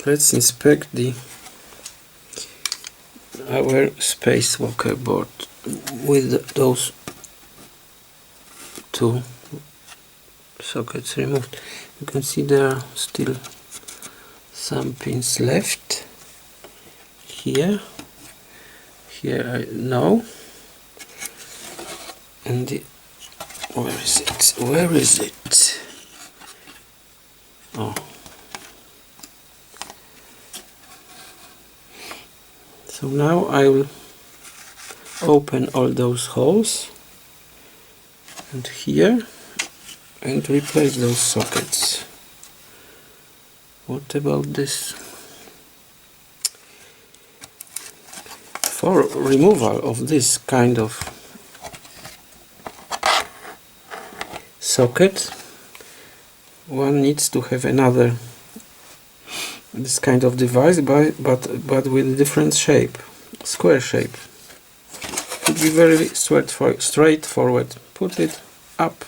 Let's inspect our Spacewalker board with those two sockets removed. You can see there are still some pins left. Here I know, and where is it? Where is it? Oh. So now I will open all those holes and here and replace those sockets. What about this? For removal of this kind of socket, one needs to have another this kind of device, but with a different shape, square shape. Could be very straightforward. Put it up.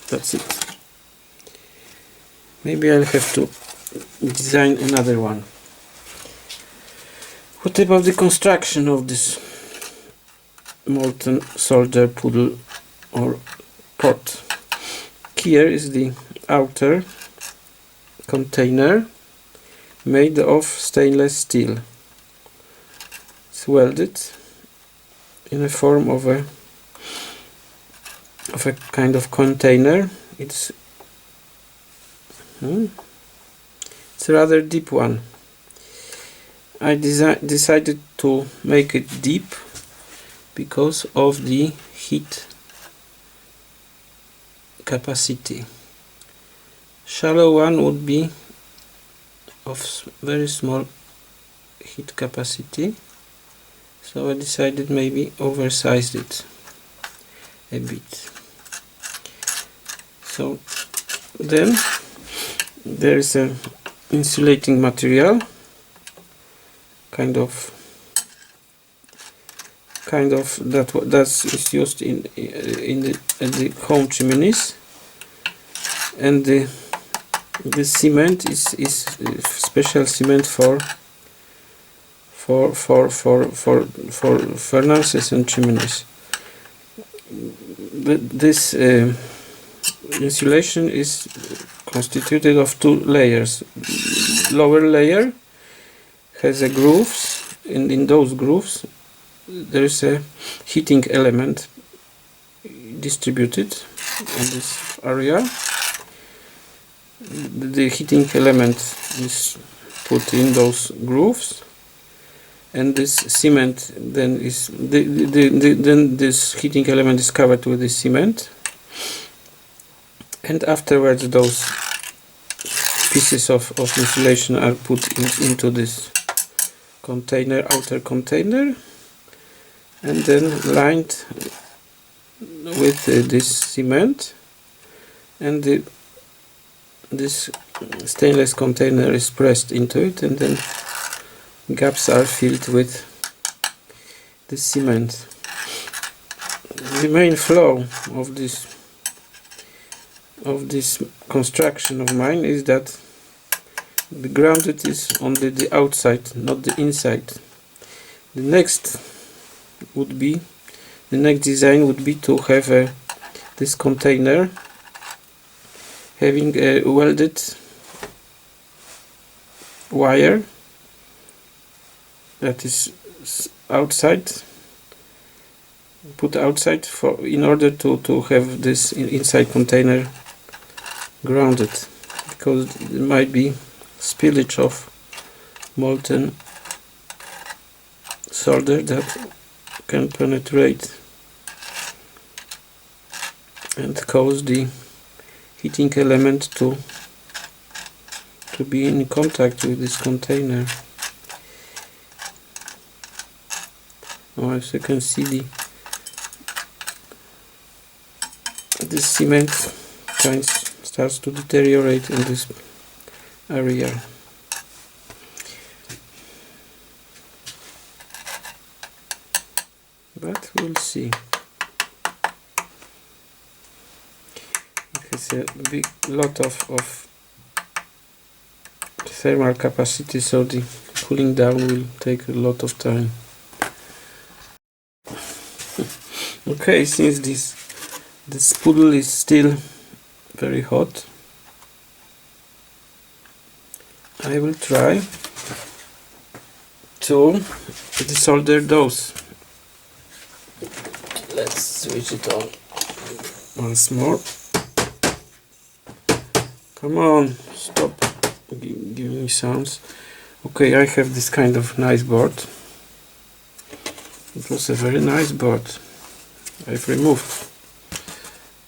That's it. Maybe I'll have to design another one. What about the construction of this molten solder poodle or pot? Here is the outer container made of stainless steel. It's welded in a form of a kind of container. It's a rather deep one. I decided to make it deep because of the heat capacity. Shallow one would be of very small heat capacity, so I decided maybe oversized it a bit. So then there is a insulating material, kind of that's used in the home chimneys, and the cement is special cement for furnaces and chimneys. But this insulation is constituted of two layers. Lower layer has a grooves, and in those grooves there is a heating element distributed in this area. The heating element is put in those grooves, and this cement then is then this heating element is covered with the cement, and afterwards those pieces of insulation are put into this container, outer container, and then lined with this cement, and this stainless container is pressed into it, and then gaps are filled with the cement. The main flaw of this construction of mine is that the grounded is only the outside, not the inside. The next design would be to have this container having a welded wire that is outside, put outside in order to have this inside container grounded, because there might be spillage of molten solder that can penetrate and cause the heating element to be in contact with this container. As you can see, this cement starts to deteriorate in this area. But we'll see. It has a big lot of thermal capacity, so the cooling down will take a lot of time. Okay, since this poodle is still very hot, I will try to desolder those. Let's switch it on once more. Come on, stop giving me sounds. Okay, I have this kind of nice board. It was a very nice board. I've removed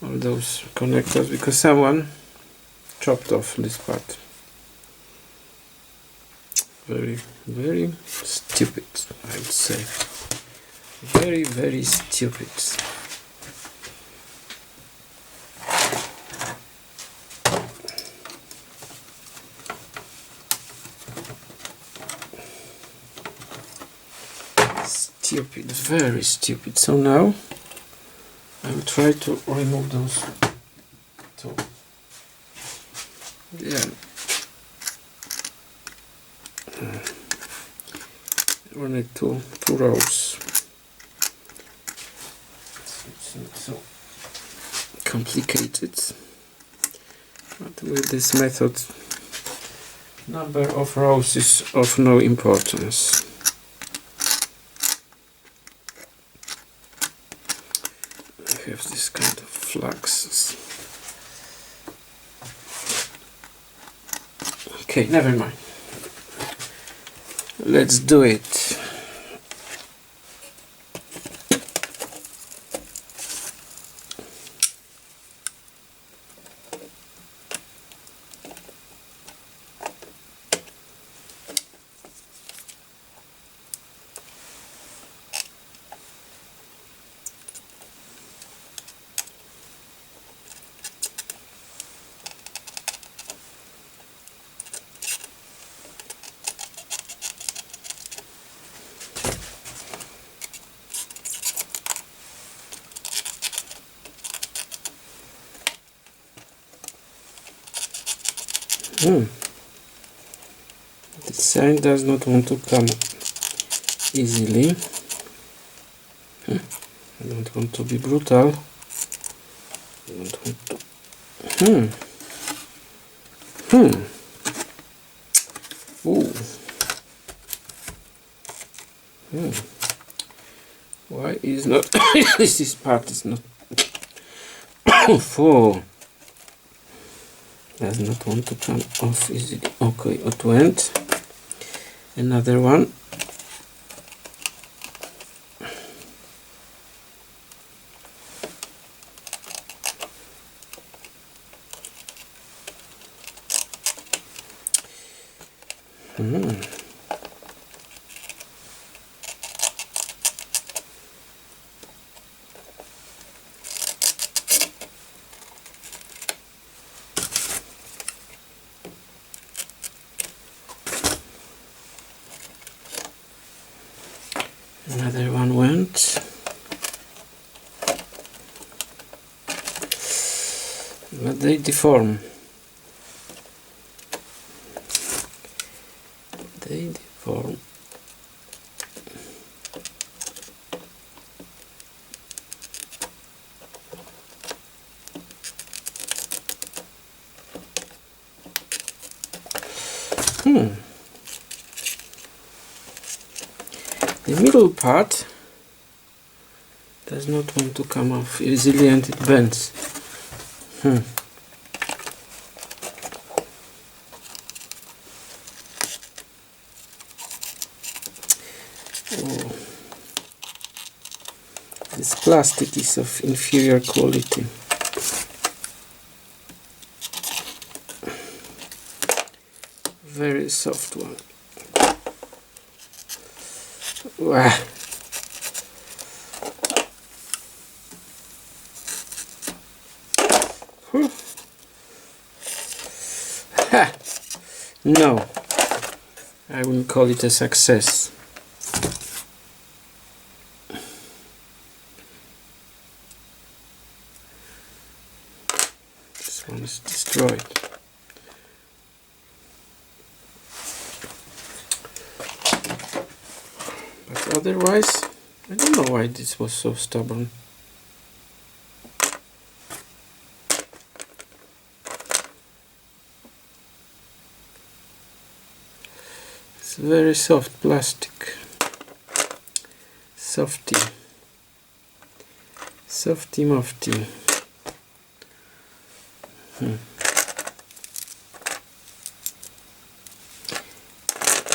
all those connectors because someone chopped off this part. Very, very stupid, I would say. Very, very stupid. Stupid, very stupid. So now I will try to remove those two. Yeah. We need two rows. It's not so complicated. But with this method, number of rows is of no importance. I have this kind of fluxes. Okay, never mind. Let's do it. The sign does not want to come easily. I don't want to be brutal. I don't want to. Ooh. Why is not this part is not full? Does not want to come off easily. Okay, it went. Another one. Another one went. But they deform. They deform. The middle part does not want to come off easily and it bends. Oh. This plastic is of inferior quality. Very soft one. Wow. Ha! No, I wouldn't call it a success. This one is destroyed. otherwise I don't know why this was so stubborn. It's very soft plastic. Softy mofty.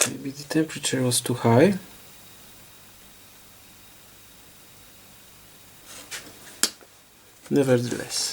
Maybe the temperature was too high. Nevertheless.